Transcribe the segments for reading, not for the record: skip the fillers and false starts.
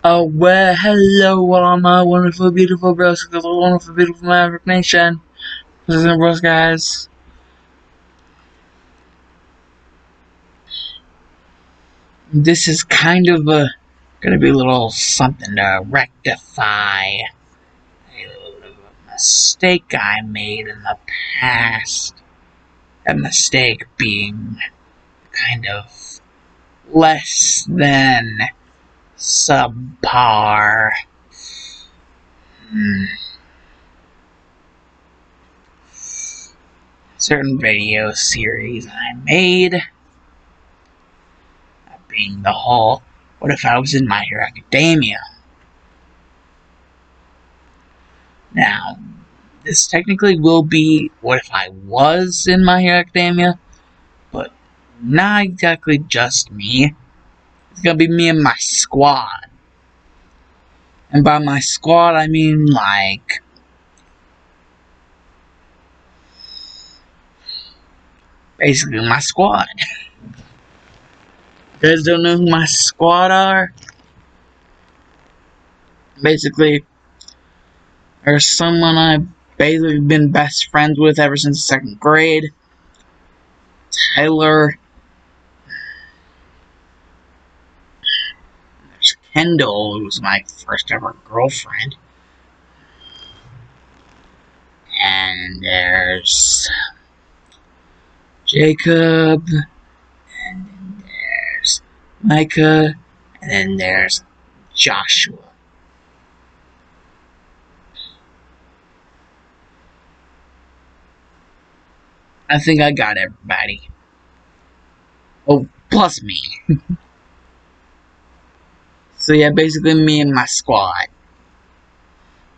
Oh, well, hello, all my wonderful, beautiful bros, wonderful, beautiful Maverick Nation. This is bros, guys. This is kind of gonna be a little something to rectify a little bit of a mistake I made in the past. A mistake being kind of less than subpar. Certain video series I made, being the whole, what if I was in My Hero Academia? Now, this technically will be what if I was in My Hero Academia, but not exactly just me. It's gonna be me and my squad. And by my squad, I mean like basically my squad. You guys don't know who my squad are? Basically, there's someone I've basically been best friends with ever since the 2nd grade. Tyler. There's Kendall, who's my first ever girlfriend. And there's Jacob. And then there's Micah. And then there's Joshua. I think I got everybody. Oh, plus me. So yeah, basically me and my squad.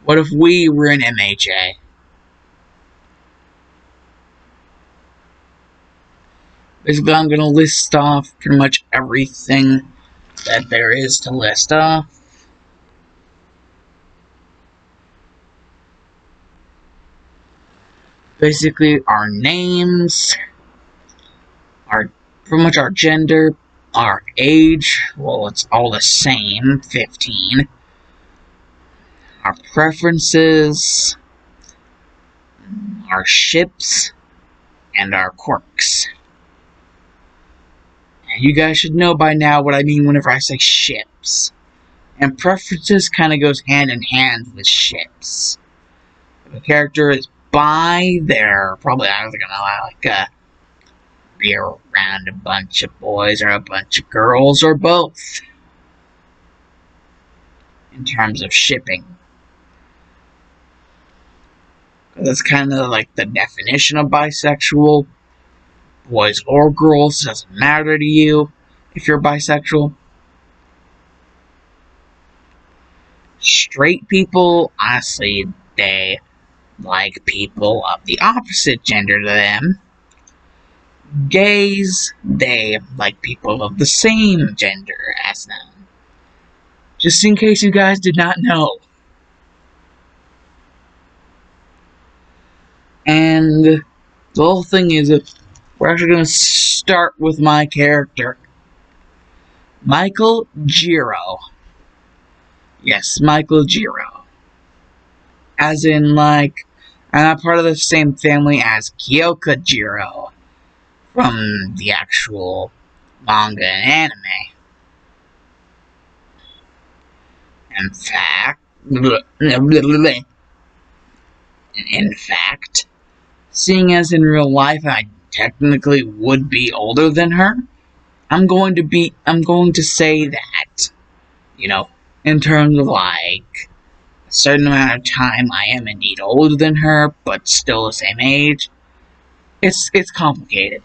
What if we were in MHA? Basically, I'm gonna list off pretty much everything that there is to list off. Basically, our names, pretty much our gender, our age, well, it's all the same, 15. Our preferences, our ships, and our quirks. And you guys should know by now what I mean whenever I say ships. And preferences kind of goes hand in hand with ships. If a character is bi, they're probably either gonna be around a bunch of boys or a bunch of girls or both. In terms of shipping. That's kind of like the definition of bisexual. Boys or girls, doesn't matter to you if you're bisexual. Straight people, honestly, they like people of the opposite gender to them. Gays, they like people of the same gender as them. Just in case you guys did not know. And the whole thing is that we're actually going to start with my character. Michael Giro. Yes, Michael Giro. As in, like, I'm not part of the same family as Kyoka Giro from the actual manga and anime. In fact, seeing as in real life I technically would be older than her, I'm going to say that, in terms of like a certain amount of time I am indeed older than her, but still the same age. It's complicated.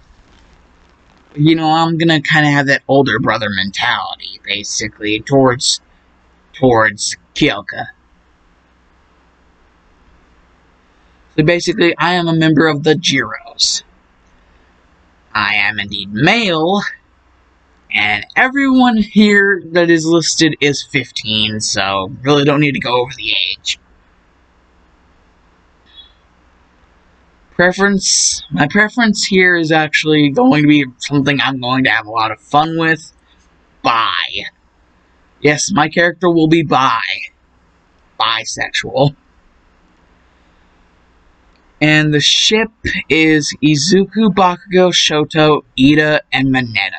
I'm gonna kind of have that older brother mentality, basically, towards Kyoka. So basically, I am a member of the Giros. I am indeed male, and everyone here that is listed is 15, so really don't need to go over the age. My preference here is actually going to be something I'm going to have a lot of fun with. Bi. Yes, my character will be bisexual. And the ship is Izuku, Bakugo, Shoto, Ida, and Mineta.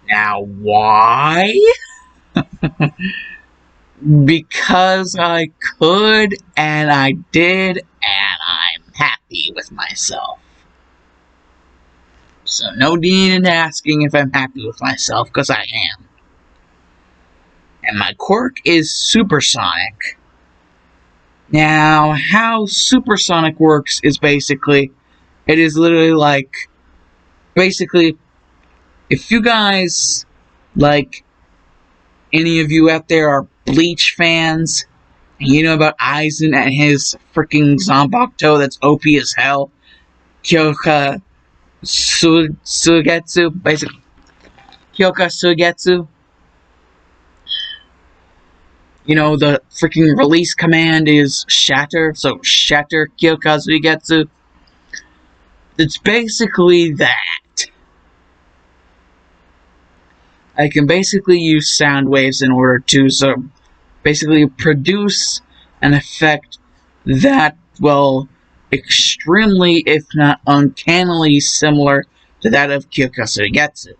Now, why? Because I could, and I did, and I'm happy with myself. So no need in asking if I'm happy with myself, because I am. And my quirk is supersonic. Now, how supersonic works is basically, it is literally like, basically, if you guys, like, any of you out there are Bleach fans, and you know about Aizen and his freaking Zanbakuto that's OP as hell, Kyoka Sugetsu, basically, Kyoka Sugetsu, you know, the freaking release command is Shatter, so Shatter Kyoka Sugetsu. It's basically that. I can basically use sound waves in order to, so basically produce an effect that, well, extremely, if not uncannily similar to that of Kyokusugetsu.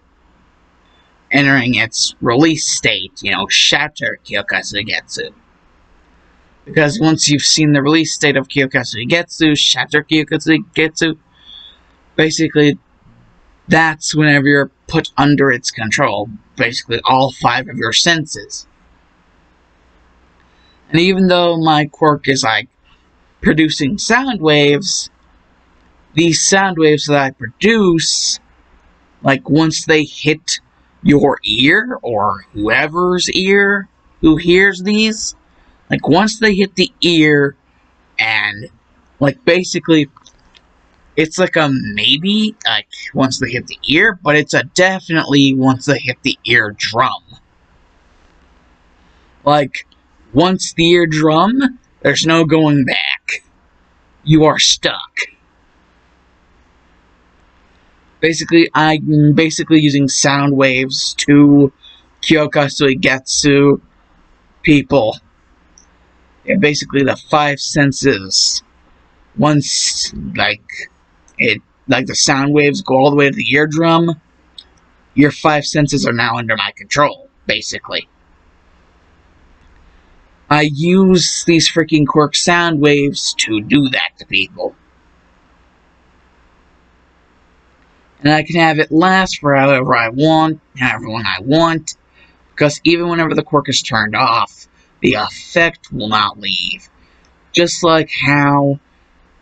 Entering its release state, you know, Shatter Kyokusugetsu. Because once you've seen the release state of Kyokusugetsu, Shatter Kyokusugetsu, basically, that's whenever you're put under its control. Basically, all 5 of your senses. And even though my quirk is like producing sound waves, these sound waves that I produce, like once they hit your ear, or whoever's ear who hears these, like once they hit the ear, and like basically, it's like a maybe, like once they hit the ear, but it's a definitely once they hit the eardrum. Like, once the eardrum, there's no going back. You are stuck. Basically, I'm basically using sound waves to Kyokusugetsu people. Yeah, basically the 5 senses. Once, like the sound waves go all the way to the eardrum, your 5 senses are now under my control, basically. I use these freaking quirk sound waves to do that to people. And I can have it last for however I want, however long I want, because even whenever the quirk is turned off, the effect will not leave. Just like how,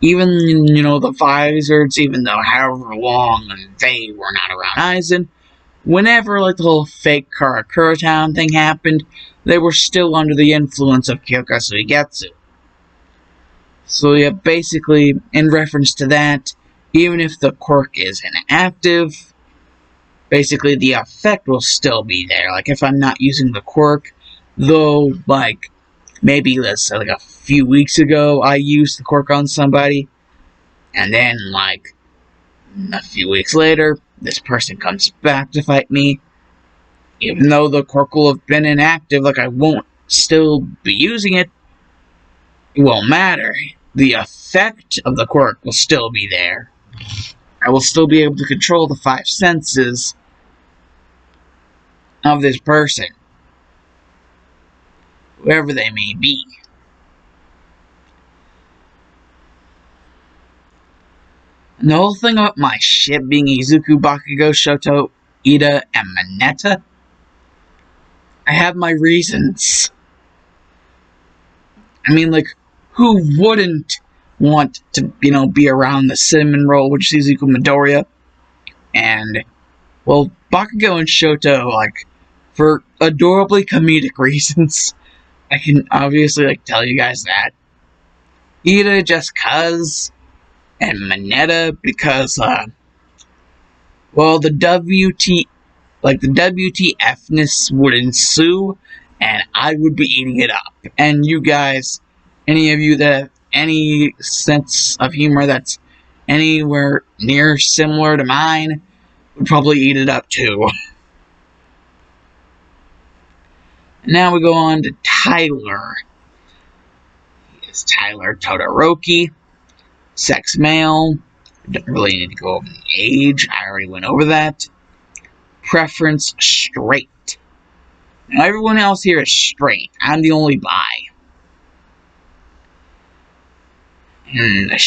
even, you know, the Visors, even though however long they were not around Aizen, whenever, like, the whole fake Karakura Town thing happened, they were still under the influence of Kyokusugetsu. So yeah, basically, in reference to that, even if the quirk is inactive, basically the effect will still be there. Like, if I'm not using the quirk, though, like, maybe, let's say, like, a few weeks ago, I used the quirk on somebody, and then, like, a few weeks later, this person comes back to fight me, even though the quirk will have been inactive, like, I won't still be using it, it won't matter. The effect of the quirk will still be there. I will still be able to control the 5 senses of this person, whoever they may be. And the whole thing about my ship being Izuku, Bakugo, Shoto, Ida, and Mineta, I have my reasons. I mean, like, who wouldn't want to, you know, be around the cinnamon roll, which is Izuku Midoriya, and, well, Bakugo and Shoto, like, for adorably comedic reasons. I can obviously, like, tell you guys that. Ida just cuz, and Mineta because, well, the WTFness would ensue, and I would be eating it up. And you guys, any of you that have any sense of humor that's anywhere near similar to mine, would probably eat it up too. Now we go on to Tyler. He is Tyler Todoroki. Sex male. Don't really need to go over the age. I already went over that. Preference straight. Now everyone else here is straight. I'm the only bi. And his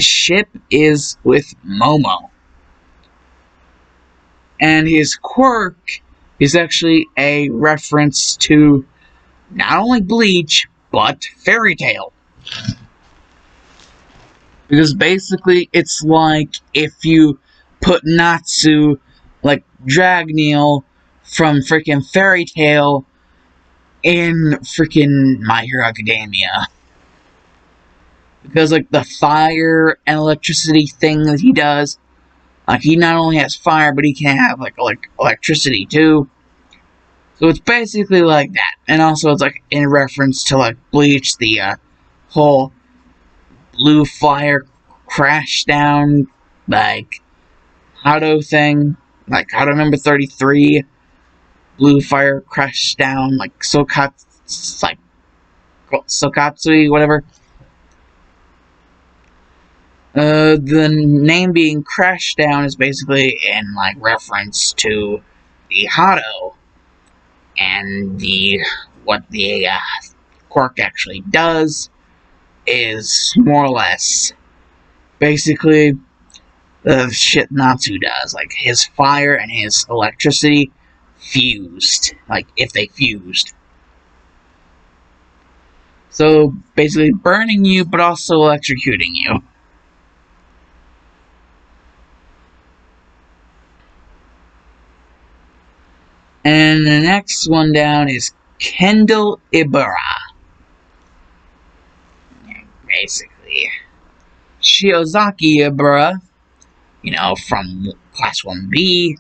ship is with Momo. And his quirk is actually a reference to not only Bleach, but Fairy Tail. Because basically, it's like if you put Natsu, like Dragneel from freaking Fairy Tail, in freaking My Hero Academia. Because, like, the fire and electricity thing that he does, like, he not only has fire, but he can have, like electricity, too. So it's basically like that. And also, it's, like, in reference to, like, Bleach, the, whole blue fire crash down, like, Hado thing. Like, Hado number 33, blue fire crash down, like, Sokatsui, whatever. The name being Crash Down is basically in, like, reference to the Hado, and what the quirk actually does is more or less basically the shit Natsu does. Like, his fire and his electricity fused. Like, if they fused. So, basically burning you, but also electrocuting you. And the next one down is Kendall Ibara. Basically, Shiozaki Ibara, from Class 1B.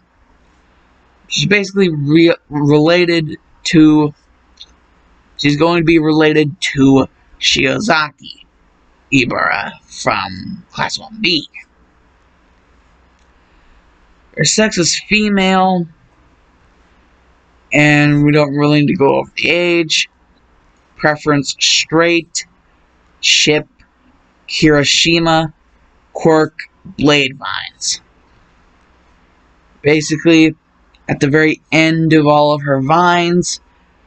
She's basically related to... She's going to be related to Shiozaki Ibara from Class 1B. Her sex is female, and we don't really need to go over the age. Preference straight. Ship Kirishima. Quirk blade vines. Basically, at the very end of all of her vines,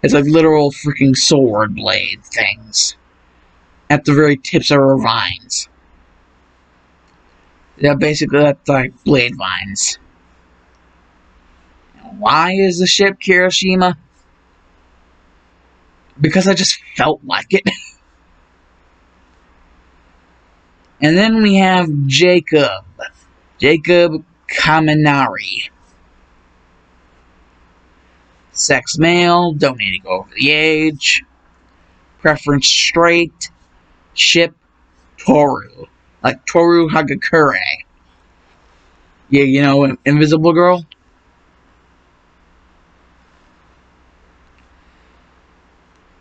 it's like literal freaking sword blade things. At the very tips of her vines. Yeah, basically that's like blade vines. Why is the ship Kirishima? Because I just felt like it. And then we have Jacob. Jacob Kaminari. Sex male, don't need to go over the age. Preference straight. Ship Toru. Like Toru Hagakure. Yeah, Invisible Girl.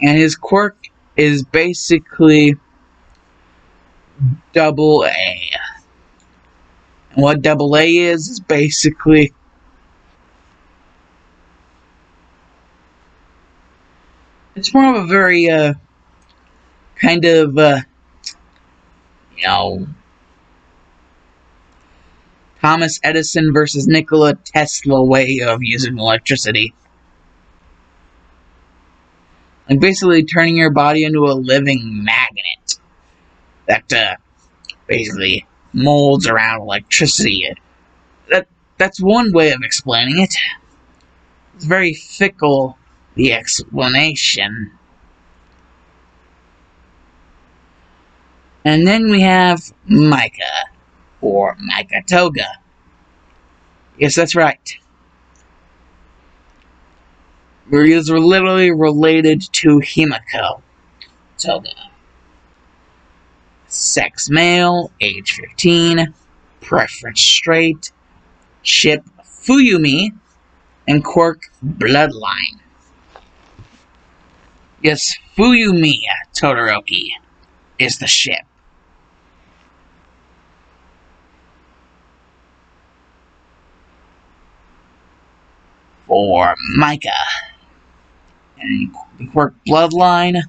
And his quirk is basically double A. And what double A is basically it's more of a very kind of Thomas Edison versus Nikola Tesla way of using electricity. Like basically turning your body into a living magnet that basically molds around electricity. That's one way of explaining it. It's very fickle, the explanation. And then we have Micah, or Micah Toga. Yes, that's right. These are literally related to Himiko Toga. Sex male, age 15, preference straight, ship Fuyumi, and quirk bloodline. Yes, Fuyumi Todoroki is the ship. For Micah. and the quirk bloodline.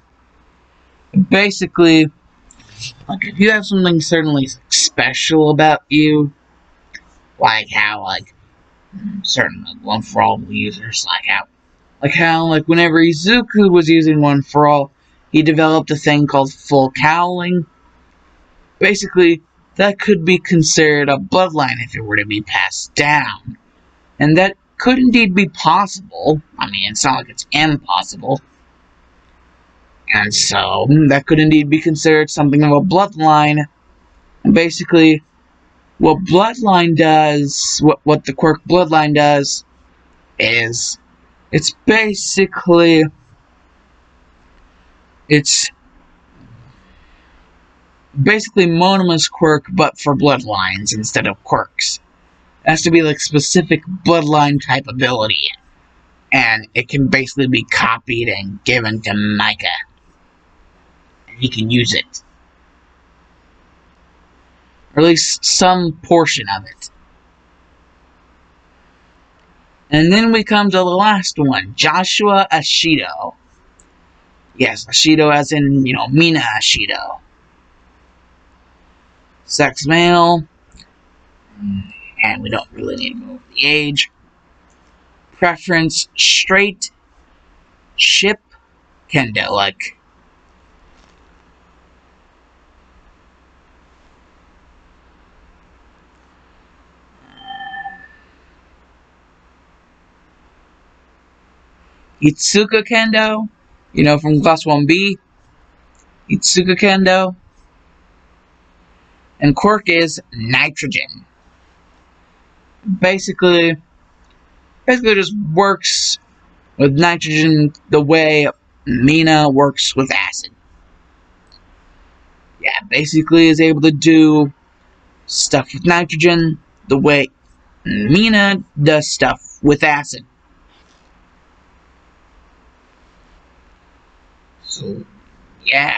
Basically, like if you have something certainly special about you, like how certain one for all users, like whenever Izuku was using one for all, he developed a thing called full cowling. Basically, that could be considered a bloodline if it were to be passed down. And that could indeed be possible. I mean, it's not like it's impossible. And so, that could indeed be considered something of a bloodline. And basically, what bloodline does, what the quirk bloodline does, is it's basically Monema's quirk, but for bloodlines instead of quirks. It has to be like specific bloodline type ability, and it can basically be copied and given to Micah. And he can use it. Or at least some portion of it. And then we come to the last one, Joshua Ashido. Yes, Ashido as in, Mina Ashido. Sex male. And we don't really need to move the age. Preference, straight. Ship, kendo, like. Itsuka kendo, from class 1B. Itsuka kendo. And quirk is nitrogen. Basically just works with nitrogen the way Mina works with acid. Yeah, basically is able to do stuff with nitrogen the way Mina does stuff with acid. So, yeah.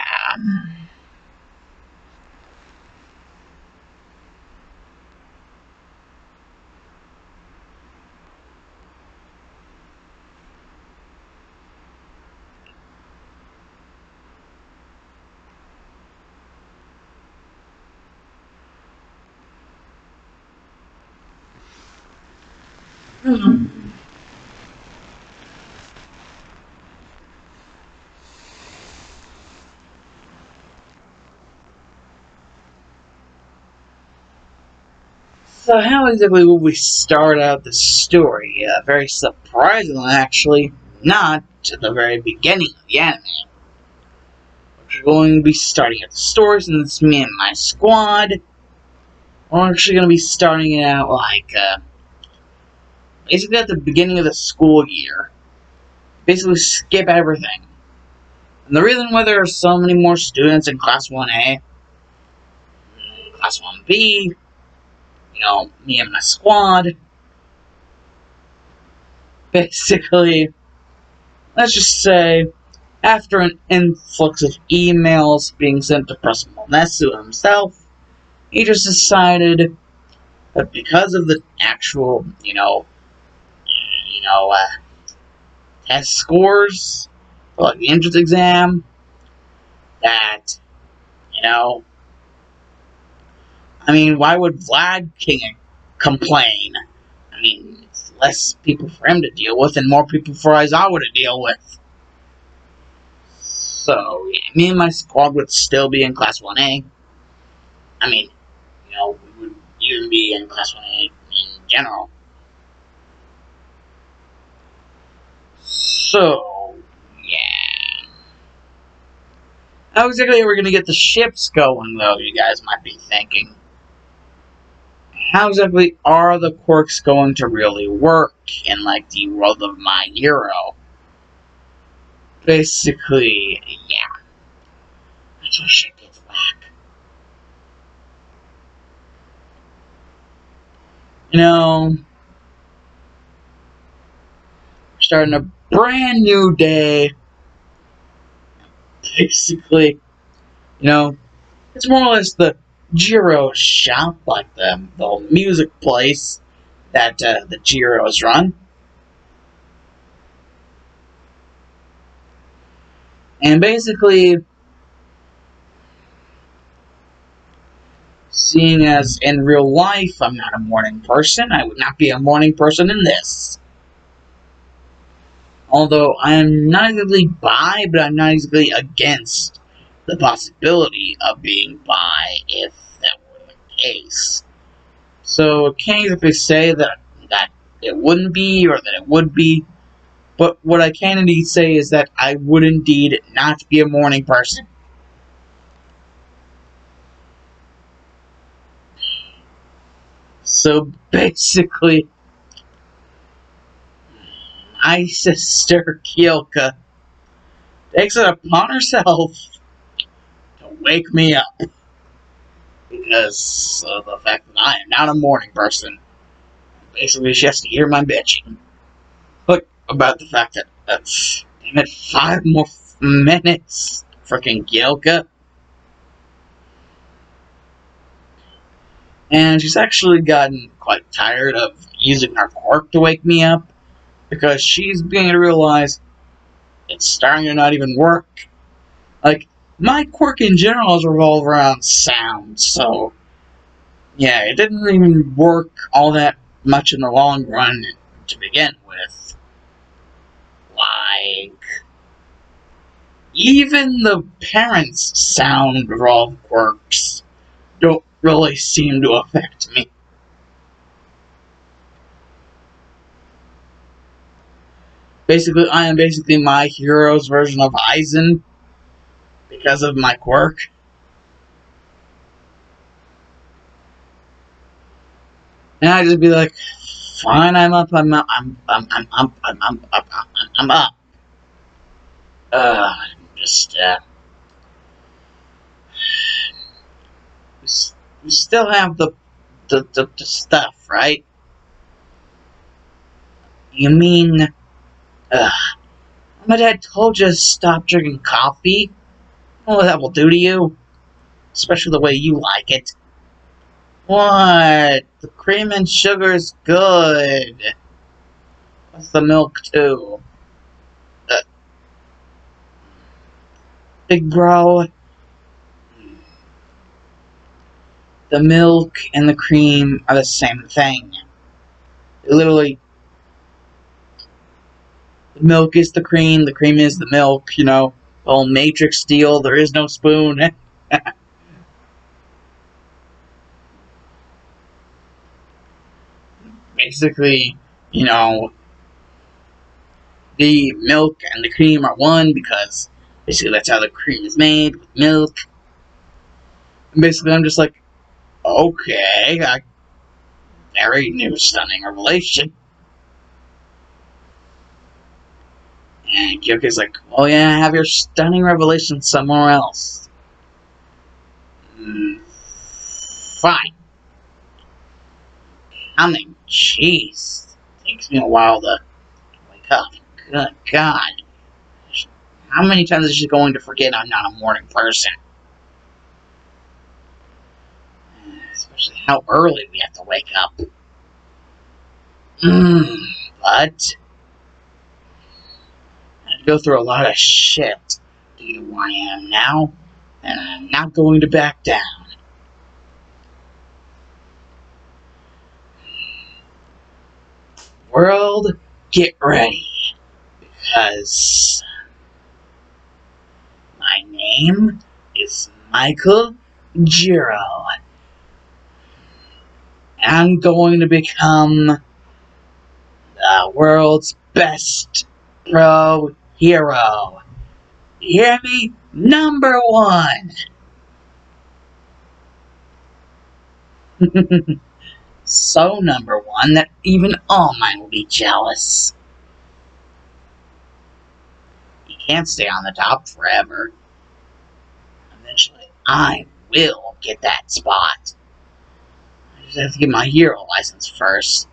So how exactly will we start out the story? Very surprisingly, actually, not at the very beginning of the anime. We're going to be starting at the story, and it's me and my squad. We're actually going to be starting it out basically at the beginning of the school year. Basically skip everything. And the reason why there are so many more students in Class 1A, Class 1B, me and my squad, basically, let's just say, after an influx of emails being sent to Principal Nesu himself, he just decided that because of the actual, test scores for the entrance exam, that, why would Vlad King complain? It's less people for him to deal with and more people for Aizawa to deal with. So, yeah, me and my squad would still be in Class 1A. We would even be in Class 1A in general. So, yeah. How exactly are we going to get the ships going, though, you guys might be thinking? How exactly are the quirks going to really work in, the world of My Hero? Basically, yeah. That's where shit gets whack. We're starting a brand new day. Basically, it's more or less the Jiro shop, like the music place that the Jiros run. And basically, seeing as in real life I'm not a morning person, I would not be a morning person in this. Although I am not exactly bi, but I'm not exactly against the possibility of being bi if that were the case. So I can't exactly say that it wouldn't be or that it would be, but what I can indeed say is that I would indeed not be a morning person. So basically, my sister Kyoka takes it upon herself to wake me up because of the fact that I am not a morning person. Basically, she has to hear my bitching. But about the fact that damn it, 5 more minutes, freaking Kyoka. And she's actually gotten quite tired of using her quirk to wake me up because she's beginning to realize it's starting to not even work. Like, my quirk in general is revolved around sound, so yeah, it didn't even work all that much in the long run to begin with. Like, even the parents' sound revolved quirks don't really seem to affect me. Basically, I am basically my hero's version of Aizen because of my quirk. And I just be like, fine, I'm up, I'm up, I'm up. Just, we still have the stuff, right? You mean, my dad told you to stop drinking coffee? I don't know what that will do to you. Especially the way you like it. What? The cream and sugar's good. What's the milk, too? Uh, Big bro, the milk and the cream are the same thing. Literally, the milk is the cream is the milk, you know. Oh, Matrix deal, there is no spoon. Basically, you know, the milk and the cream are one because basically that's how the cream is made, with milk. And basically, I'm just like, okay, very new, stunning revelation. And Kyoko's like, oh yeah, have your stunning revelation somewhere else. Fine. Coming. Jeez. Takes me a while to wake up. Good God. How many times is she going to forget I'm not a morning person? Especially how early we have to wake up. But I had to go through a lot of shit to get where I am now, and I'm not going to back down. World, get ready, because my name is Michael Jiro. I'm going to become the world's best pro hero. You hear me? Number 1. So number 1 that even All Might will be jealous. You can't stay on the top forever. Eventually, I will get that spot. I just have to get my hero license first.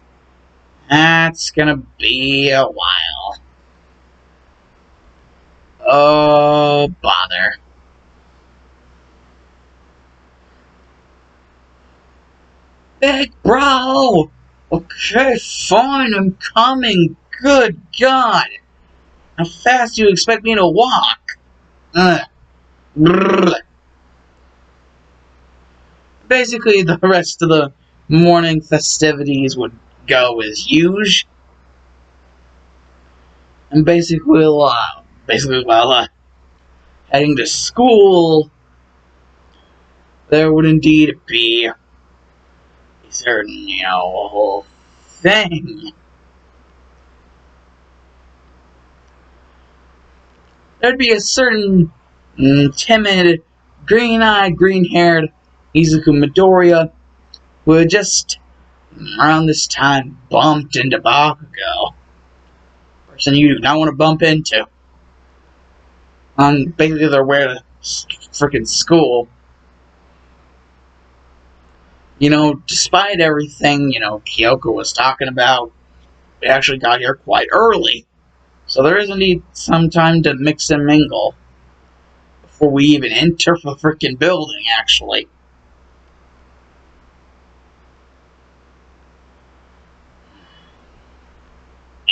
That's gonna be a while. Oh, bother. Big bro! Okay, fine, I'm coming. Good God. How fast do you expect me to walk? Basically, the rest of the morning festivities would go as usual. And basically, while heading to school, there would indeed be a certain, whole thing. There'd be a certain timid, green-eyed, green-haired Izuku Midoriya who had just, around this time, bumped into Bakugo. Person you do not want to bump into. On basically their way to freaking school. Despite everything, Kyoko was talking about, we actually got here quite early. So there is indeed some time to mix and mingle before we even enter the freaking building, actually.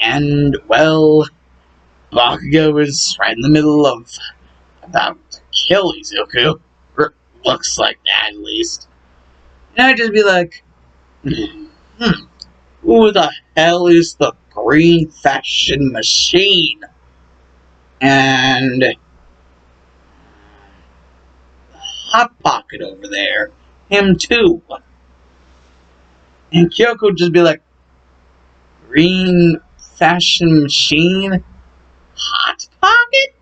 And, well, Bakugo is right in the middle of about to kill Izuku. Looks like that, at least. And I'd just be like, who the hell is the green fashion machine? And Hot Pocket over there, him too. And Kyoko would just be like, green fashion machine? Hot Pocket?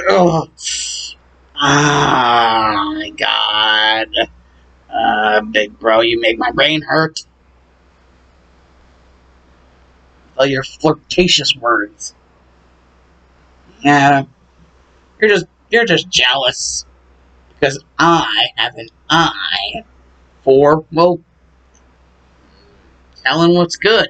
Oh my god. Big bro, you make my brain hurt. With all your flirtatious words. Yeah. You're just jealous. Because I have an eye for, well, telling what's good.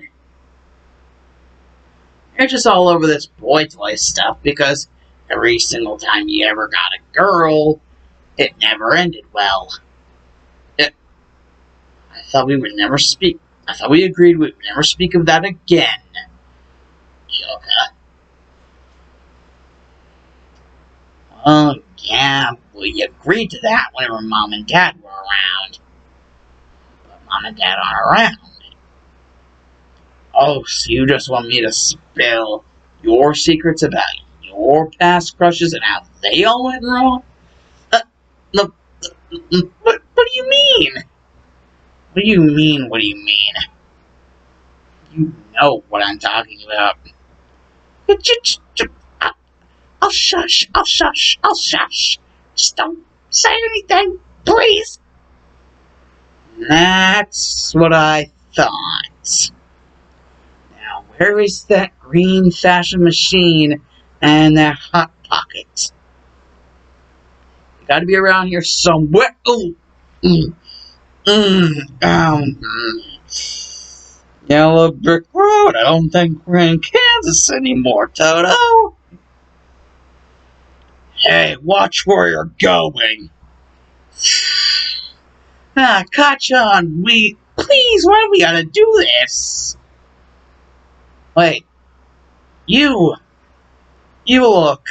You're just all over this boy toy stuff because every single time you ever got a girl, it never ended well. I thought we would never speak. I thought we agreed we would never speak of that again. Kyoka. Oh, yeah, we agreed to that whenever Mom and Dad were around. But Mom and Dad aren't around. Oh, so you just want me to spill your secrets about your past crushes and how they all went wrong? Look, what do you mean? What do you mean, what do you mean? You know what I'm talking about. I'll shush. Just don't say anything, please. That's what I thought. Now, where is that green fashion machine and that Hot Pocket? They gotta be around here somewhere. Oh, Yellow Brick Road. I don't think we're in Kansas anymore, Toto. Hey, watch where you're going. Kachan, please, why do we gotta do this? Wait, you look,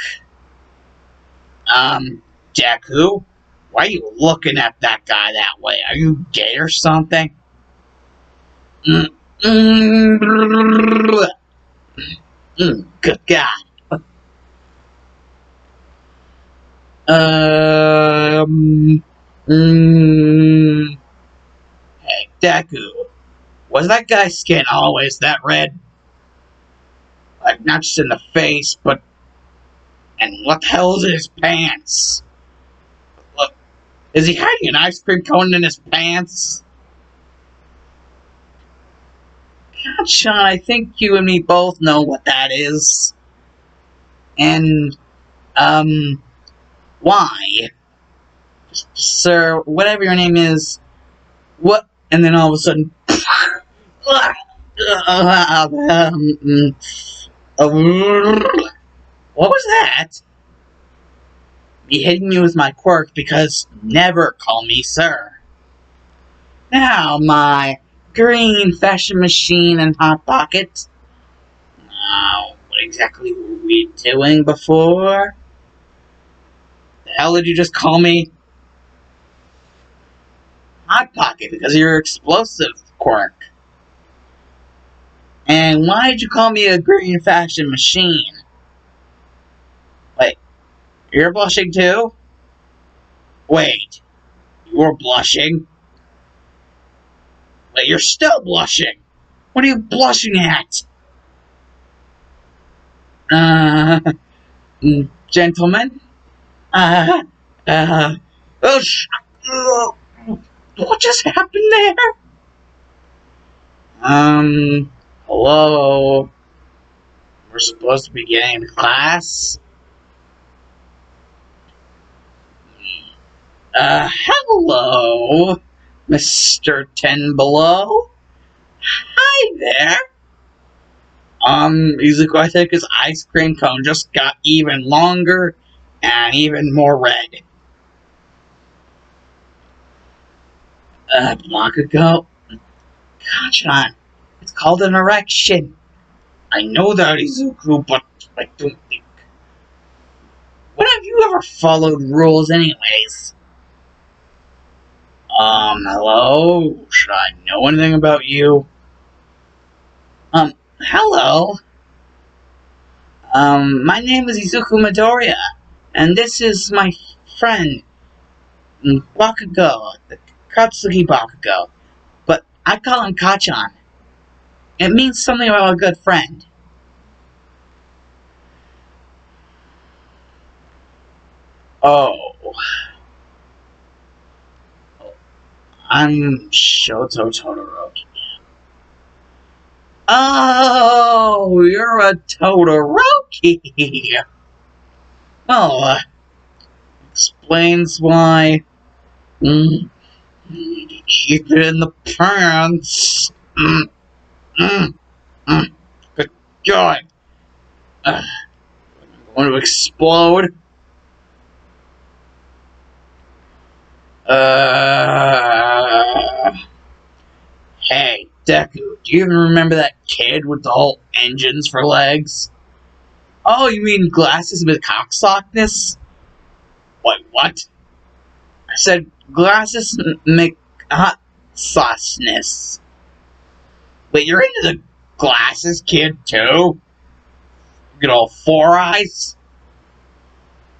Deku, why are you looking at that guy that way? Are you gay or something? Good God. Hey, Deku, was that guy's skin always that red? Like, not just in the face, but... And what the hell is in his pants? Look, is he hiding an ice cream cone in his pants? God, Sean, I think you and me both know what that is. And, why? Sir, whatever your name is, what? And then all of a sudden... What was that? Me hitting you with my quirk because never call me sir. Now, my green fashion machine and Hot Pocket. Oh, What exactly were we doing before? The hell did you just call me? Hot Pocket, because of your explosive quirk. And why did you call me a green fashion machine? Wait, you're blushing too? Wait, you're blushing? Wait, you're still blushing? What are you blushing at? Uh, Gentlemen? Uh, uh, oh, what just happened there? Hello? We're supposed to be getting to class? Hello, Mr. Ten Below? Hi there! Izuku, I think his ice cream cone just got even longer and even more red. Bakugo? Kachan, it's called an erection. I know that, Izuku, but I don't think... When have you ever followed rules anyways? Hello? Should I know anything about you? Hello? My name is Izuku Midoriya, and this is my friend, Bakugo, the Katsuki Bakugo. But I call him Kachan. It means something about a good friend. Oh. I'm Shoto Todoroki. Oh, you're a Todoroki! Well, explains why... keep it in the pants. Good God. I'm going to explode. Hey, Deku, do you even remember that kid with the whole engines for legs? Oh, you mean glasses with cocksockness? Wait, what? I said glasses make hot sauceness. Wait, you're into the glasses, kid, too? Good old Four Eyes?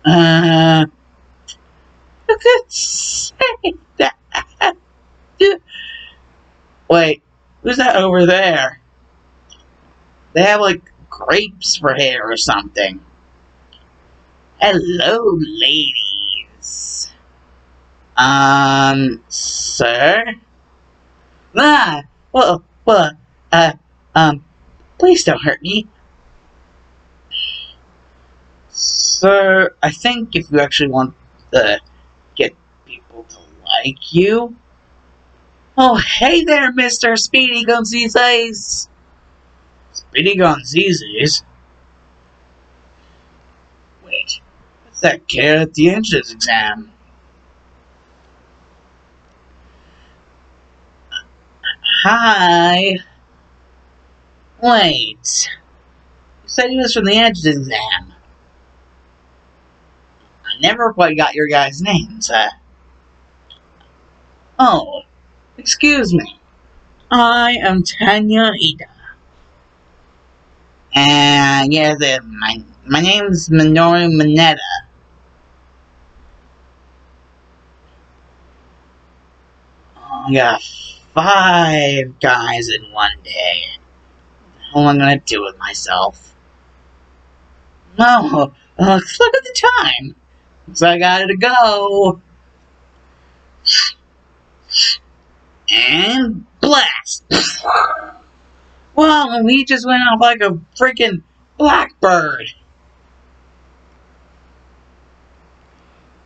You could say that. Wait, who's that over there? They have, like, grapes for hair or something. Hello, ladies. Sir? Well, uh, please don't hurt me. Sir, I think if you actually want to get people to like you... Oh, hey there, Mr. Speedy Gonzizes! Speedy Gonzizes? Wait, what's that kid at the entrance exam? Hi. Wait. You said he was from the entrance exam. I never quite got your guys' names. Oh, excuse me. I am Tanya Ida. And yeah, my name's Minoru Mineta. I got 5 guys in one day. What am I gonna do with myself? No, look at the time. So I gotta go. And blast! Well, he just went off like a freaking blackbird.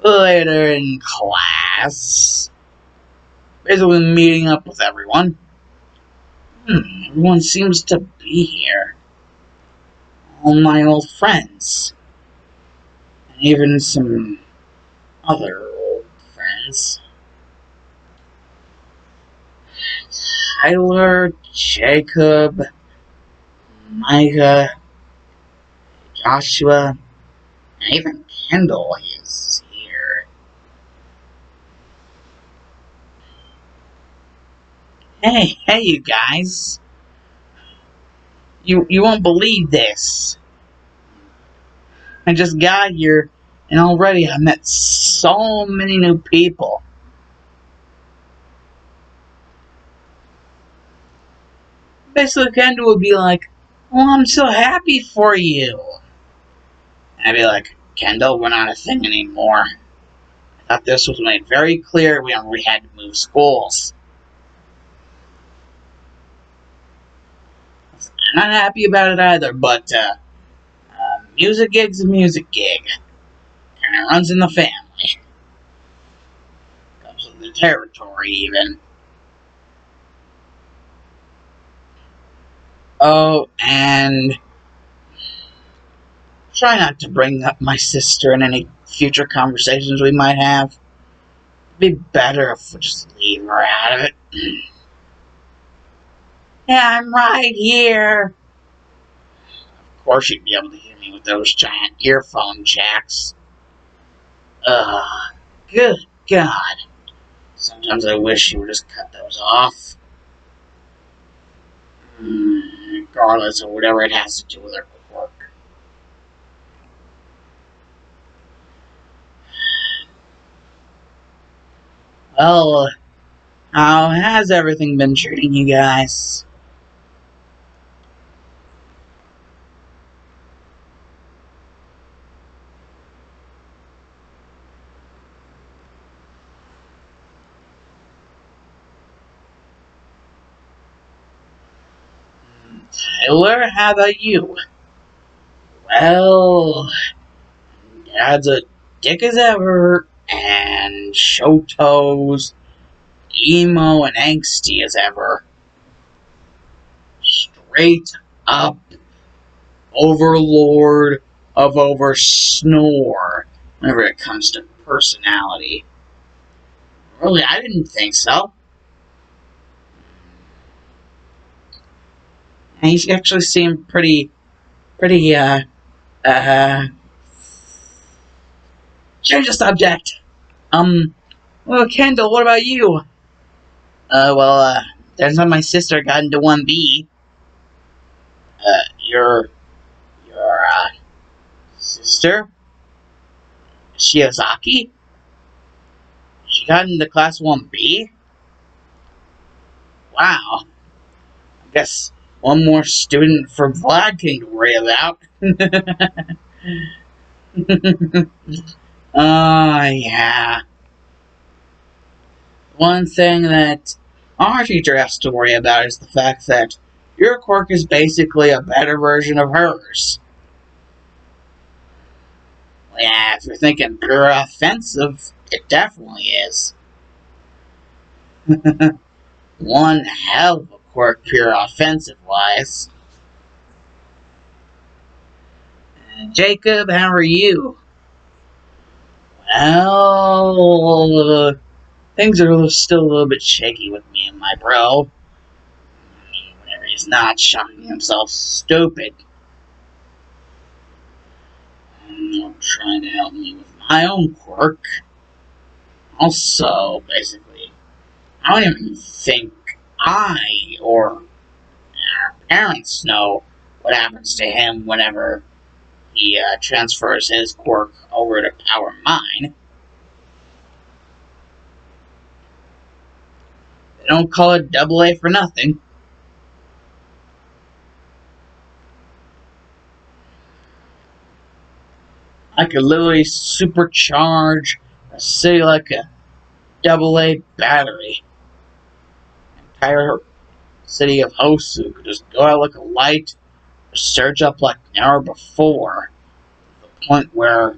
Later in class, basically meeting up with everyone. Everyone seems to be here. All my old friends. And even some other old friends. Tyler, Jacob, Micah, Joshua, even Kendall is here. Hey, you guys. You won't believe this. I just got here, and already I met so many new people. Basically, Kendall would be like, "Oh, I'm so happy for you." And I'd be like, "Kendall, we're not a thing anymore. I thought this was made very clear when we had to move schools." I'm not happy about it either, but music gig's a music gig. And it runs in the family. Comes with the territory, even. Oh, and try not to bring up my sister in any future conversations we might have. It'd be better if we just leave her out of it. Yeah, I'm right here. Of course you'd be able to hear me with those giant earphone jacks. Ugh, good God. Sometimes I wish you would just cut those off. Regardless of whatever it has to do with her quirk. Well, how has everything been treating you guys? Tyler, how about you? Well, Dad's a dick as ever, and Shoto's emo and angsty as ever. Straight up overlord of oversnore whenever it comes to personality. Really, I didn't think so. And he actually seemed pretty, uh, change the subject. Well, Kendall, what about you? There's when my sister got into 1B. Your sister? Shiozaki? She got into Class 1B? Wow. I guess one more student for Vlad King to worry about. Yeah. One thing that our teacher has to worry about is the fact that your quirk is basically a better version of hers. Yeah, if you're thinking pure offensive, it definitely is. One hell of a quirk, pure offensive-wise. Jacob, how are you? Well, things are still a little bit shaky with me and my bro. Whenever he's not shocking himself stupid. Trying to help me with my own quirk. Also, basically, I don't even think I or our parents know what happens to him whenever he transfers his quirk over to power mine. They don't call it double A for nothing. I could literally supercharge a city like a double A battery. The entire city of Hosu could just go out like a light or surge up like never before. To the point where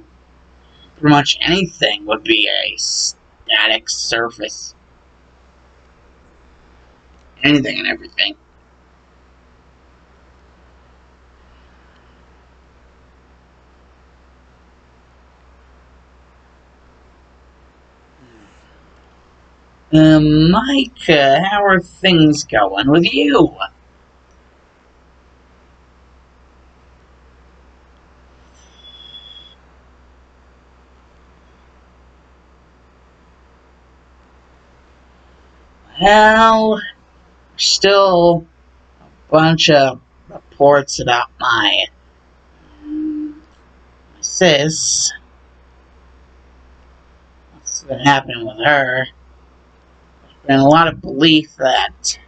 pretty much anything would be a static surface. Anything and everything. Micah, how are things going with you? Well, still a bunch of reports about my sis. What's been happening with her? There's been a lot of belief that,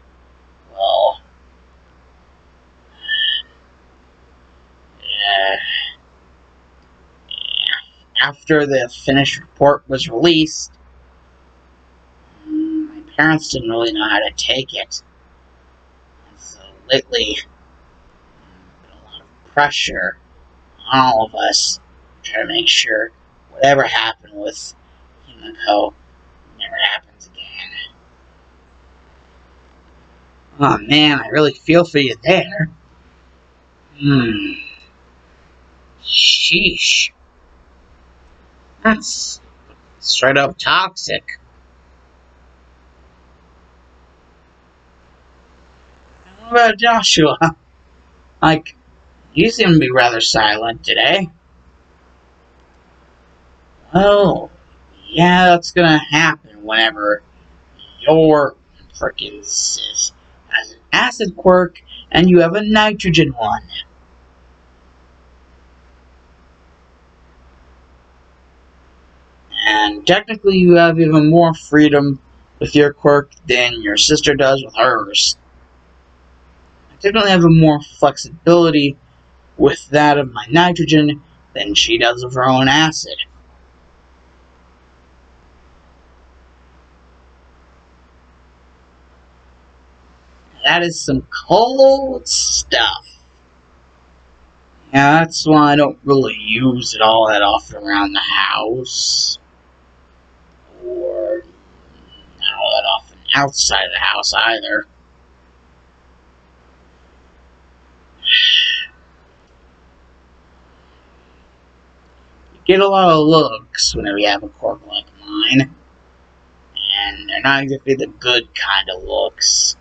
well, uh, after the finished report was released, my parents didn't really know how to take it. And so lately, there's been a lot of pressure on all of us to try to make sure whatever happened with Himiko never happens again. Oh man, I really feel for you there. Sheesh. That's straight up toxic. What about Joshua? Like, you seem to be rather silent today. Well, yeah, that's gonna happen whenever your frickin' sis has an acid quirk and you have a nitrogen one. And technically you have even more freedom with your quirk than your sister does with hers. I technically have more flexibility with that of my nitrogen than she does of her own acid. That is some cold stuff. Yeah, that's why I don't really use it all that often around the house. Or not all that often outside the house either. You get a lot of looks whenever you have a quirk like mine. And they're not exactly the good kind of looks.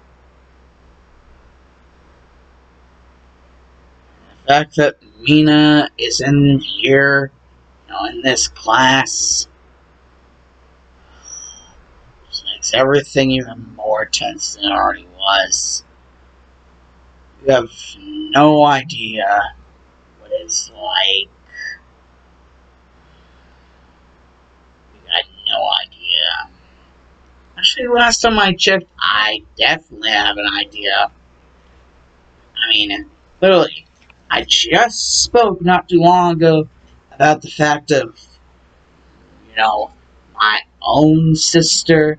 The fact that Mina is in here, in this class, just makes everything even more tense than it already was. You have no idea what it's like. You got no idea. Actually, last time I checked, I definitely have an idea. I mean, literally, I just spoke not too long ago about the fact of, my own sister,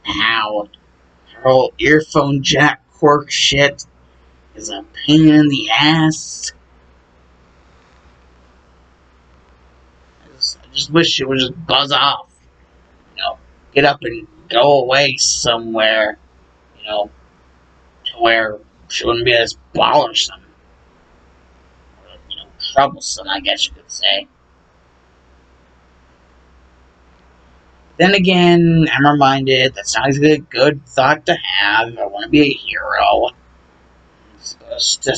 how her whole earphone jack quirk shit is a pain in the ass. I just wish it would just buzz off. Get up and go away somewhere, to where she wouldn't be as bothersome. Or, troublesome, I guess you could say. Then again, I'm reminded that's not exactly a good thought to have. I want to be a hero. I'm supposed to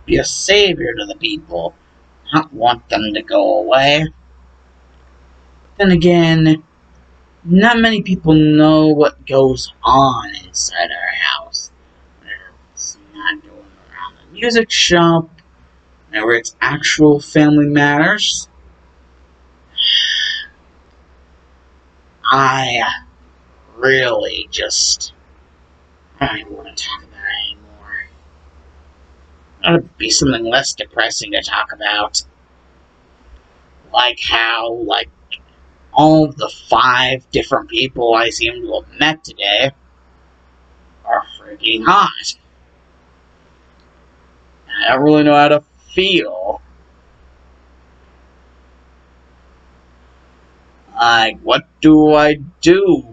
be a savior to the people, not want them to go away. Then again, not many people know what goes on inside our house. Whenever it's not going around the music shop, whenever it's actual family matters. I really just, I don't even want to talk about it anymore. That'd be something less depressing to talk about. Like how, all of the 5 different people I seem to have met today are freaking hot. I don't really know how to feel. Like, what do I do?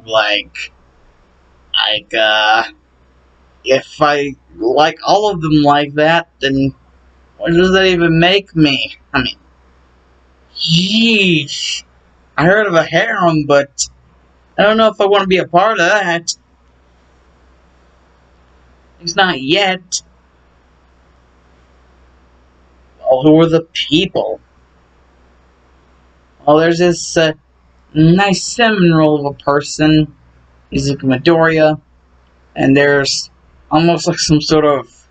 If I like all of them like that, then what does that even make me? I mean, yeesh. I heard of a harem, but I don't know if I want to be a part of that. At least not yet. Well, who are the people? Well, there's this nice seminal of a person, Izuku Midoriya, and there's almost like some sort of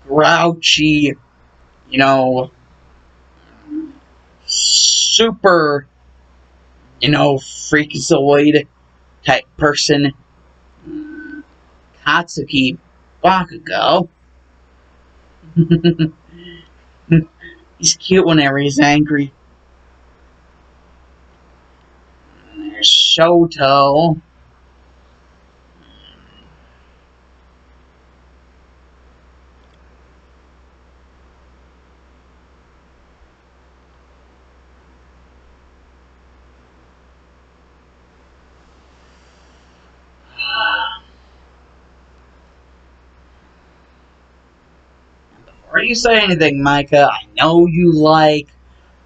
grouchy, you know, super, freakazoid type person, Katsuki Bakugo. He's cute whenever he's angry. And there's Shoto. Before you say anything, Micah, I know you like,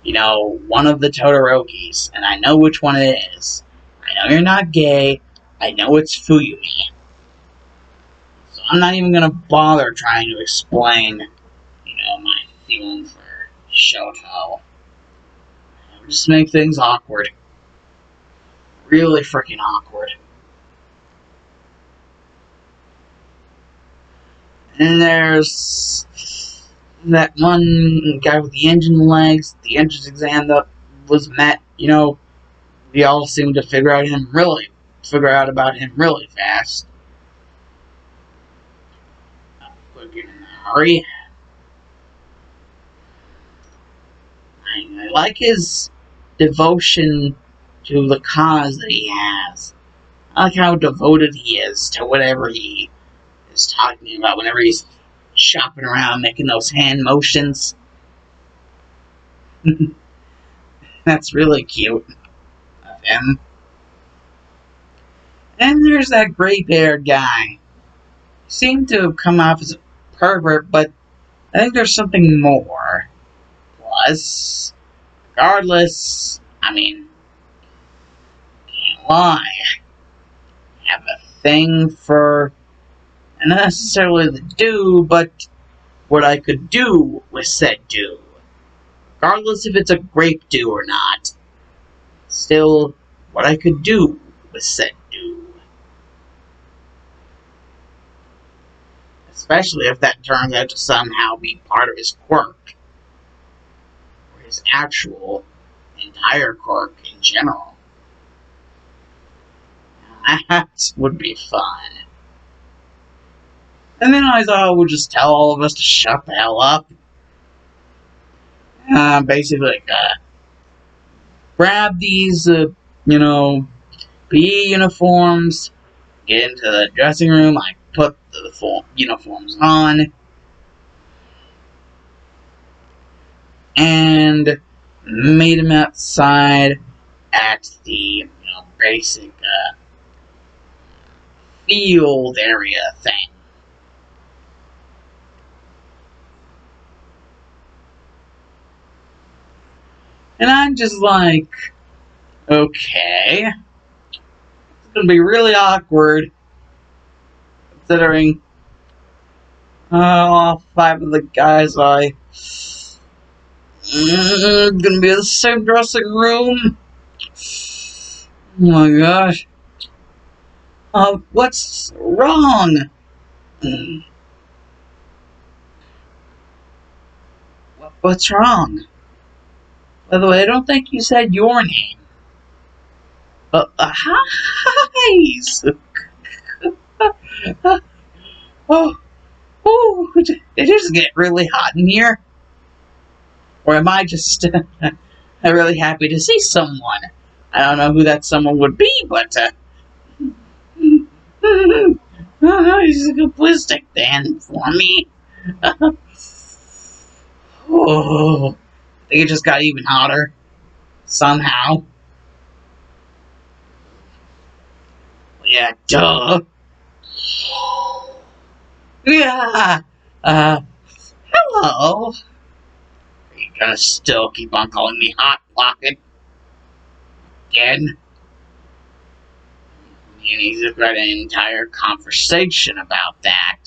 one of the Todorokis, and I know which one it is. I know you're not gay. I know it's Fuyumi. So I'm not even gonna bother trying to explain, my feeling for Shoto. It would just make things awkward. Really freaking awkward. And there's that one guy with the engine legs, the entrance exam that was met, we all seemed to figure out about him really fast. Quick in a hurry. I like his devotion to the cause that he has. I like how devoted he is to whatever he is talking about whenever he's shopping around making those hand motions. That's really cute of him. And there's that gray-haired guy. He seemed to have come off as a pervert, but I think there's something more. Plus, regardless, can't lie. I have a thing for, not necessarily the do, but what I could do with said do. Regardless if it's a grape do or not. Still, what I could do with said do. Especially if that turns out to somehow be part of his quirk. Or his actual entire quirk in general. That would be fun. And then I thought I would just tell all of us to shut the hell up. Basically, grab these, PE uniforms, get into the dressing room, I put the uniforms on, and meet him outside at the, basic, field area thing. And I'm just like, okay. It's gonna be really awkward. Considering all 5 of the guys gonna be in the same dressing room. Oh my gosh. What's wrong? What's wrong? By the way, I don't think you said your name. Hi! Did it just get really hot in here? Or am I just really happy to see someone? I don't know who that someone would be, but he's a simplistic then for me. Oh, I think it just got even hotter somehow. Yeah, duh. Yeah. Hello. Are you gonna still keep on calling me Hot Pocket? Again? And he's got an entire conversation about that.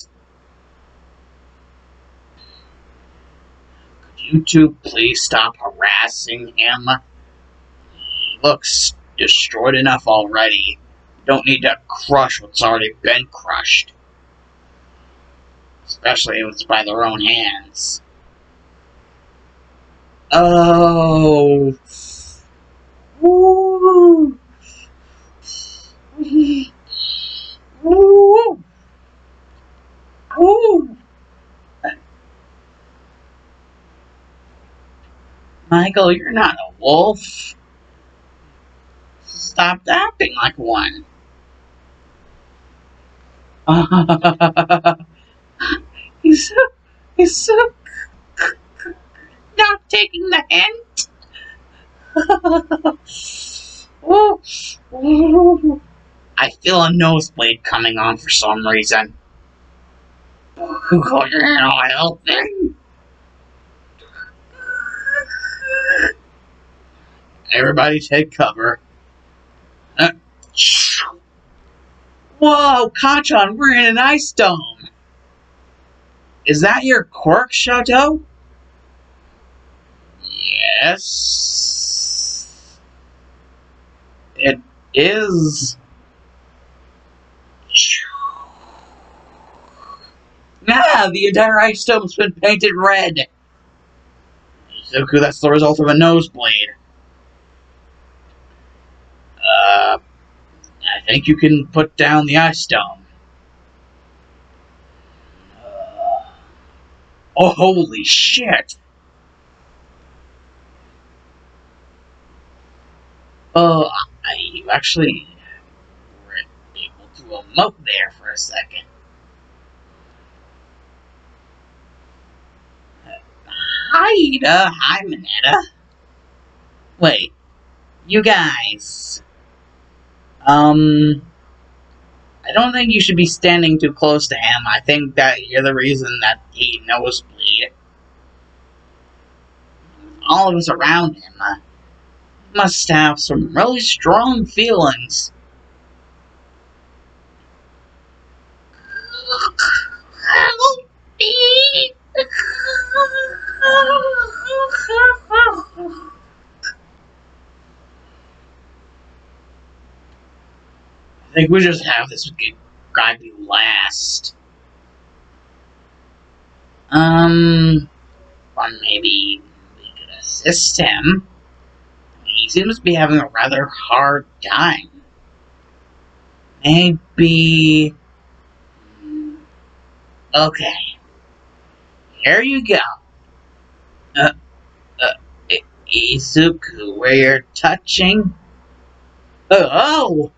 Could you two please stop harassing him? He looks destroyed enough already. Don't need to crush what's already been crushed. Especially if it's by their own hands. Oh. Woo. Woo. Woo. Michael, you're not a wolf. Stop acting like one. He's so not taking the hint. I feel a nosebleed coming on for some reason. Who called your an oil thing? Everybody take cover. Whoa, Kachan, we're in an ice dome. Is that your quirk, Chateau? Yes. It is. Nah, the entire ice dome's been painted red. Izuku, that's the result of a nosebleed. I think you can put down the ice dome. Oh, holy shit! You actually were able to emote there for a second. Hi, Ida. Hi, Minetta. Wait, you guys. I don't think you should be standing too close to him. I think that you're the reason that he nosebleed. All of us around him must have some really strong feelings. Help me! I think we just have this guy be last. Or maybe we could assist him. He seems to be having a rather hard time. Maybe. Okay. Here you go. Izuku, where you're touching. I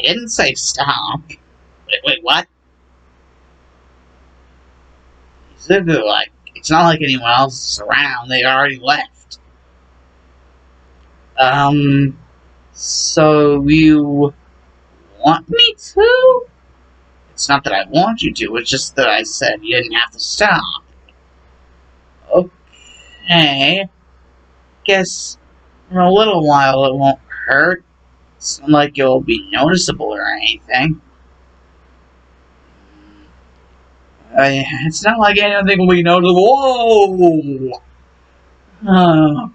didn't say stop. Wait, what? Izuku, like, it's not like anyone else is around. They already left. So you want me to? It's not that I want you to, it's just that I said you didn't have to stop. Okay. Guess in a little while it won't hurt. It's not like it'll be noticeable or anything. It's not like anything will be noticeable. Whoa!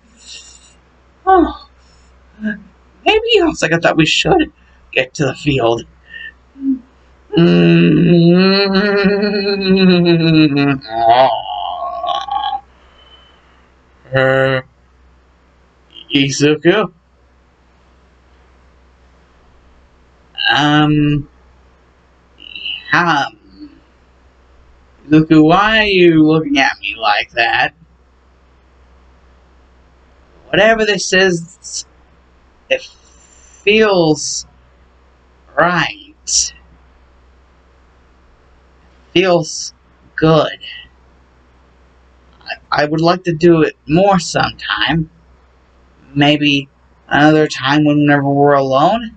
Maybe on second thought we should get to the field. Izuku? Izuku, why are you looking at me like that? Whatever this is, it feels right. It feels good. I would like to do it more sometime. Maybe another time whenever we're alone.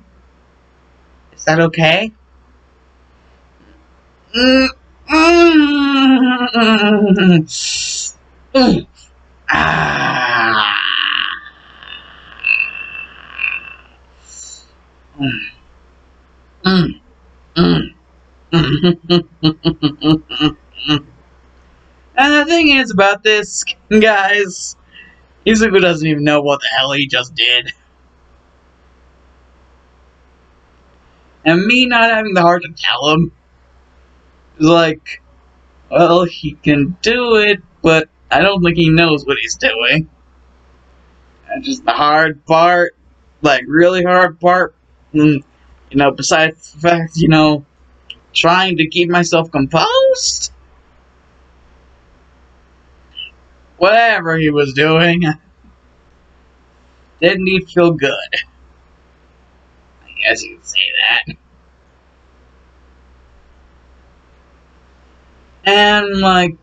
Is that okay? And the thing is about this, guys, Izuku doesn't even know what the hell he just did. And me not having the heart to tell him is like, well, he can do it, but I don't think he knows what he's doing. And just the hard part, like really hard part, besides the fact, trying to keep myself composed. Whatever he was doing, didn't he feel good? I guess you could say that. And, like,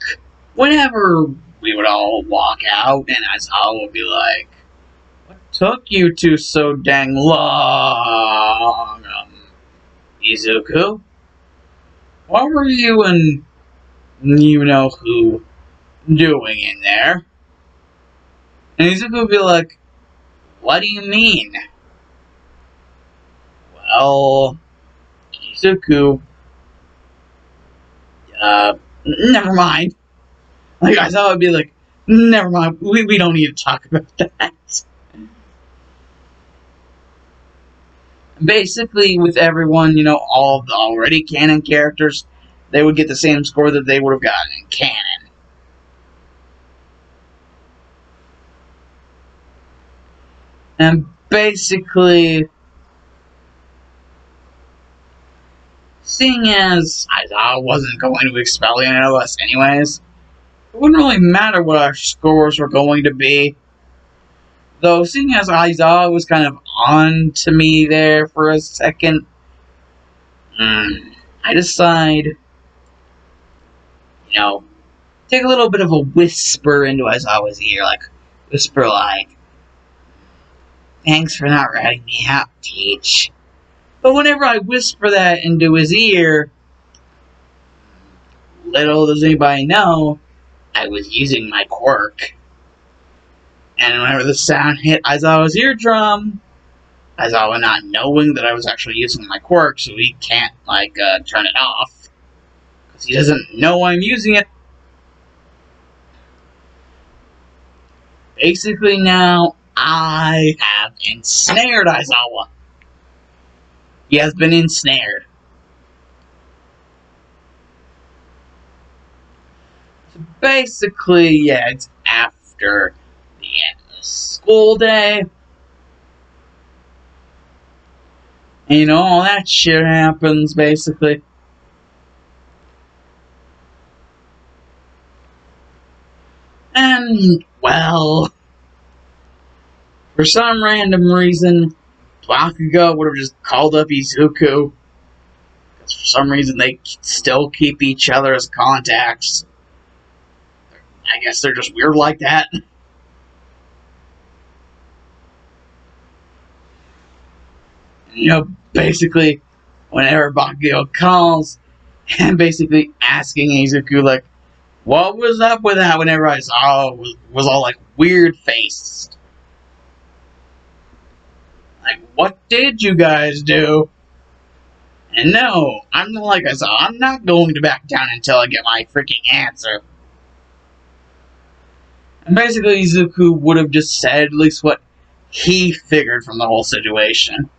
whenever we would all walk out, and Aizawa would be like, what took you two so dang long? Izuku? What were you and you-know-who doing in there? And Izuku would be like, what do you mean? Well, Izuku, never mind. Like, I thought it would be like, never mind, we don't need to talk about that. Basically, with everyone, all of the already canon characters, they would get the same score that they would have gotten in canon. And basically, seeing as Aizawa wasn't going to expel any of us anyways, it wouldn't really matter what our scores were going to be. Though, seeing as Aizawa was kind of on to me there for a second, I decide, take a little bit of a whisper into Aizawa's ear, whisper like, thanks for not ratting me out, Teach. But whenever I whisper that into his ear, little does anybody know, I was using my quirk. And whenever the sound hit Aizawa's eardrum, Aizawa not knowing that I was actually using my quirk, so he can't, turn it off. Because he doesn't know I'm using it. Basically now, I have ensnared Aizawa. He has been ensnared. So basically, yeah, it's after the end of the school day. And all that shit happens, basically. And, well, for some random reason, Bakugo would have just called up Izuku. Because for some reason they still keep each other as contacts. I guess they're just weird like that. Basically, whenever Bakugo calls, and basically asking Izuku, what was up with that whenever I saw was all, weird-faced. What did you guys do? And no, I'm not going to back down until I get my freaking answer. And basically, Izuku would have just said at least what he figured from the whole situation.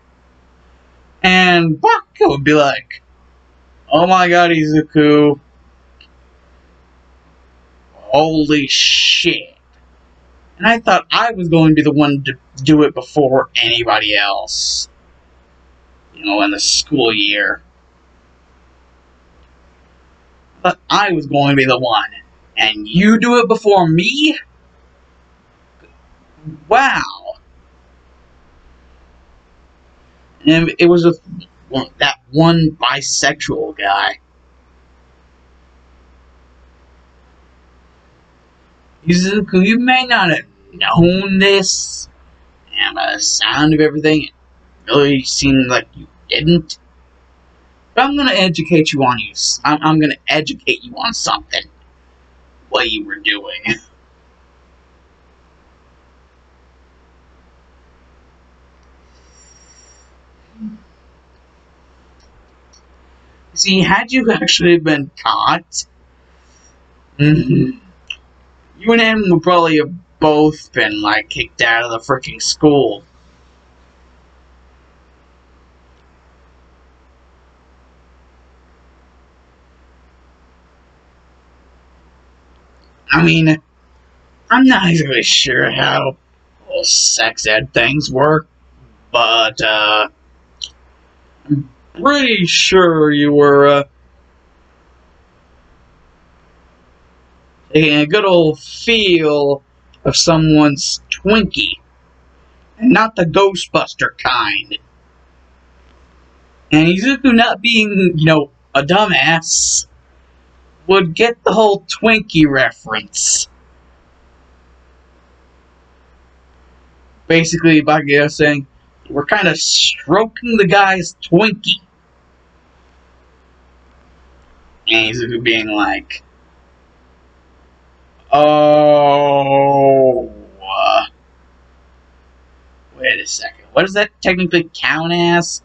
And Bakugo would be like, oh my god, Izuku. Holy shit. And I thought I was going to be the one to do it before anybody else. In the school year. I thought I was going to be the one. And you do it before me? Wow. And it was with that one bisexual guy. Izuku, you may not have known this, and by the sound of everything, it really seemed like you didn't. But I'm gonna educate you on I'm gonna educate you on something. What you were doing. See, had you actually been caught, you and him would probably have both been, kicked out of the freaking school. I mean, I'm not exactly sure how all sex ed things work, but I'm pretty sure you were taking a good old feel of someone's Twinkie, and not the Ghostbuster kind. And Izuku, not being, a dumbass, would get the whole Twinkie reference. Basically, Bakugo saying, we're kind of stroking the guy's Twinkie. And Izuku being like, oh, wait a second. What does that technically count as?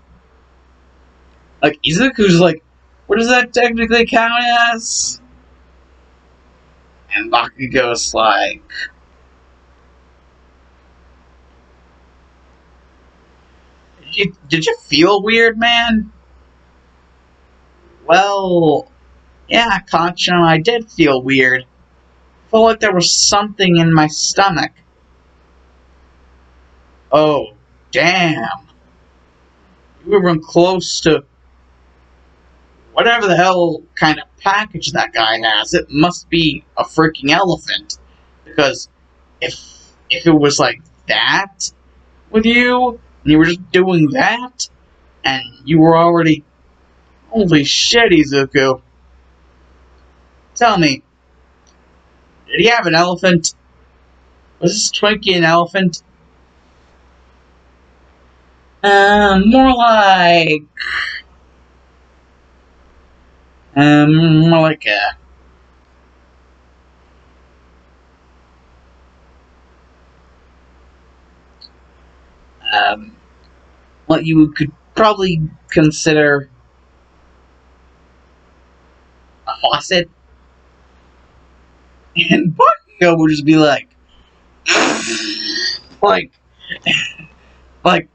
Like, Izuku's like, what does that technically count as? And Bakugo's like, did you feel weird, man? Well, yeah, Kanchana, I did feel weird. I felt like there was something in my stomach. Oh, damn. You were even close to whatever the hell kind of package that guy has. It must be a freaking elephant. Because if it was like that with you, and you were just doing that, and you were already... Holy shit, Izuku. Tell me, did he have an elephant? Was this Twinkie an elephant? More like... more like a... what you could probably consider a faucet. And Bakugo would just be like... like,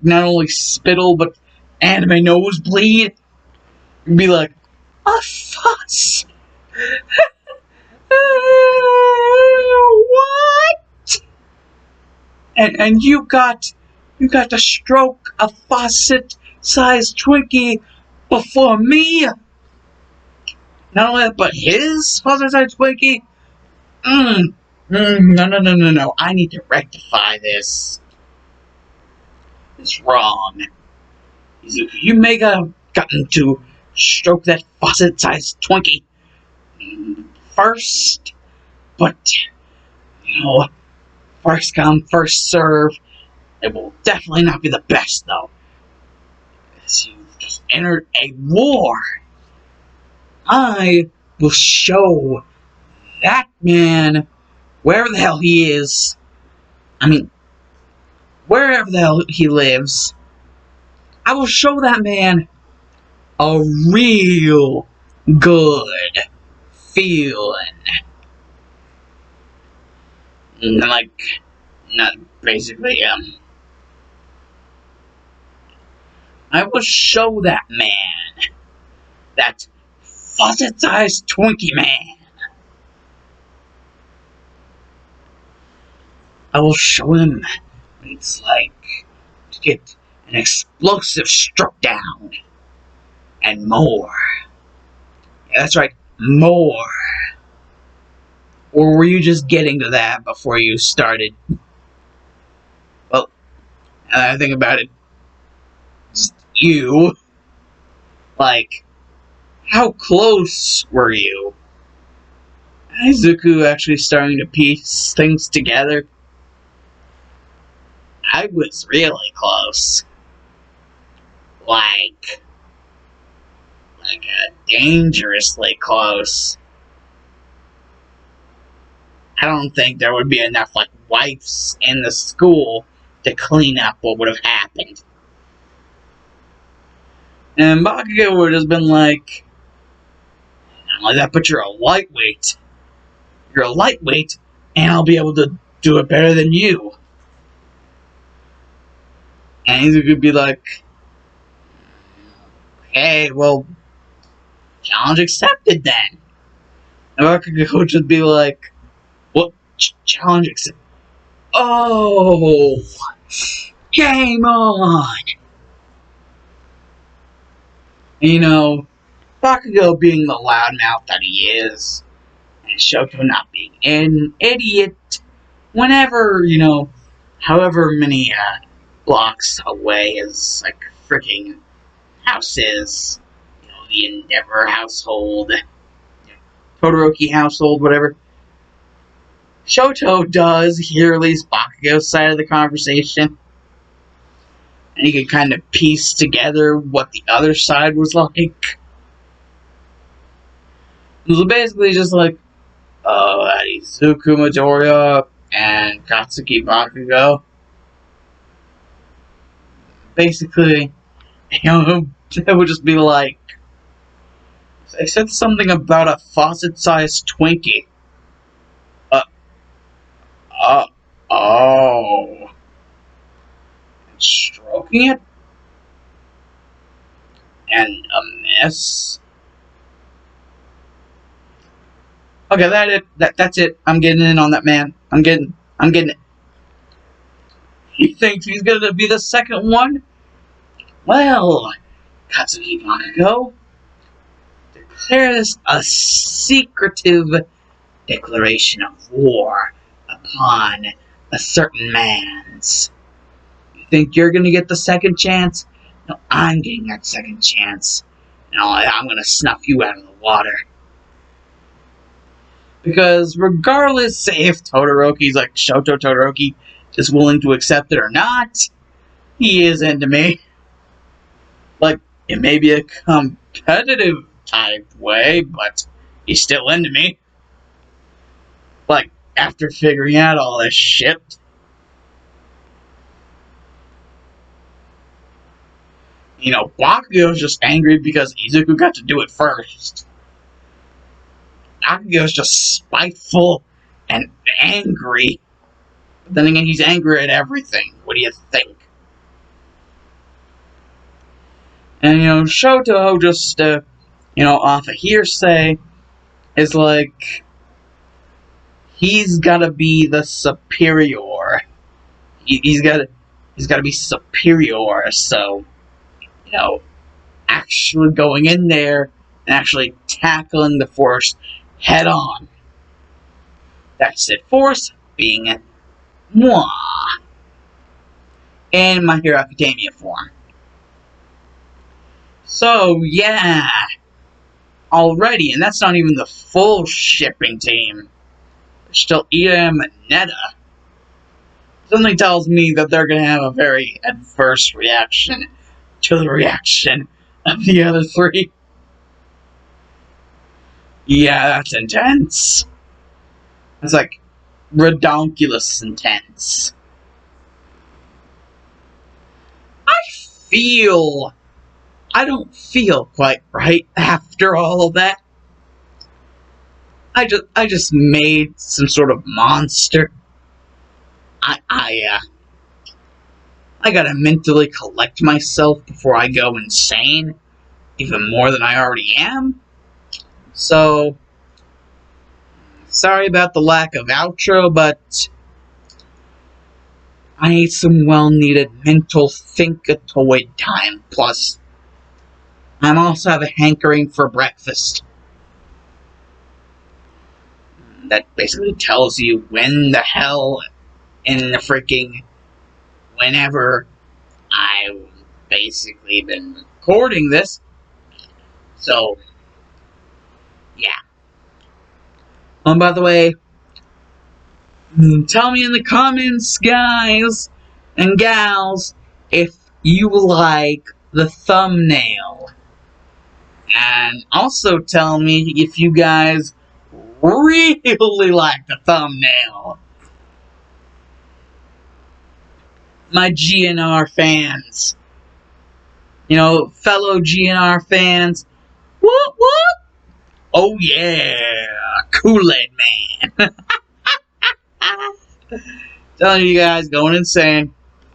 not only spittle, but anime nosebleed. And be like, a faucet? What? And you got to stroke a faucet-sized Twinkie before me? Not only that, but his faucet-sized Twinkie? No. I need to rectify this. It's wrong. You may have gotten to stroke that faucet-sized Twinkie first, but, first come, first serve. It will definitely not be the best, though. Because you've just entered a war. I will show that man, wherever the hell he is, wherever the hell he lives, I will show that man a real good feeling. Like, not basically, I will show that man, that faucet-sized Twinkie man. I will show him what it's like to get an explosive struck down. And more. Yeah, that's right, more. Or were you just getting to that before you started? Well, now that I think about it, just you. Like, how close were you? Izuku actually starting to piece things together. I was really close. Like dangerously close. I don't think there would be enough, wipes in the school to clean up what would have happened. And Bakugo would have been like, not only that, but you're a lightweight. You're a lightweight, and I'll be able to do it better than you. And Izuku would be like, okay, well, challenge accepted then. And Bakugo would just be like, Challenge accepted. Oh, game on! You know, Bakugo being the loudmouth that he is, and Shoto not being an idiot, whenever, however many blocks away his, freaking house is, the Endeavor household, Todoroki household, whatever, Shoto does hear at least Bakugo's side of the conversation, and he can kind of piece together what the other side was like. It was basically just like, Izuku Midoriya and Katsuki Bakugo. Basically, it would just be like, I said something about a faucet-sized Twinkie. Oh. Stroking it? And a mess? Okay, that's it. I'm getting in on that, man. I'm getting it. He thinks he's gonna be the second one? Well, Katsuki Bakugo, declare this a secretive declaration of war upon a certain man's. You think you're gonna get the second chance? No, I'm getting that second chance. No, I'm gonna snuff you out of the water. Because regardless if Todoroki's like Shoto Todoroki is willing to accept it or not, he is into me. Like, it may be a competitive type way, but he's still into me. Like, after figuring out all this shit. Bakugo's just angry because Izuku got to do it first. Bakugo's just spiteful and angry. But then again, he's angry at everything. What do you think? And, Shoto just, off a hearsay, is like, he's gotta be the superior. He's gotta be superior, so, actually going in there and actually tackling the Force head on. That's it. Force being moi. In My Hero Academia form. So, yeah. Already, and that's not even the full shipping team. There's still Ida and Mineta. Something tells me that they're going to have a very adverse reaction to the reaction of the other three. Yeah, that's intense. It's like redonkulous intense. I don't feel quite right after all of that. I just made some sort of monster. I gotta mentally collect myself before I go insane, even more than I already am. So, sorry about the lack of outro, but I need some well-needed mental think-a-toid time. Plus, I also have a hankering for breakfast. That basically tells you when the hell in the freaking whenever I've basically been recording this. So, yeah. By the way, tell me in the comments, guys and gals, if you like the thumbnail. And also tell me if you guys really like the thumbnail. My GNR fans. Fellow GNR fans. Whoop whoop! Oh yeah! Kool-Aid Man! Telling you guys, going insane.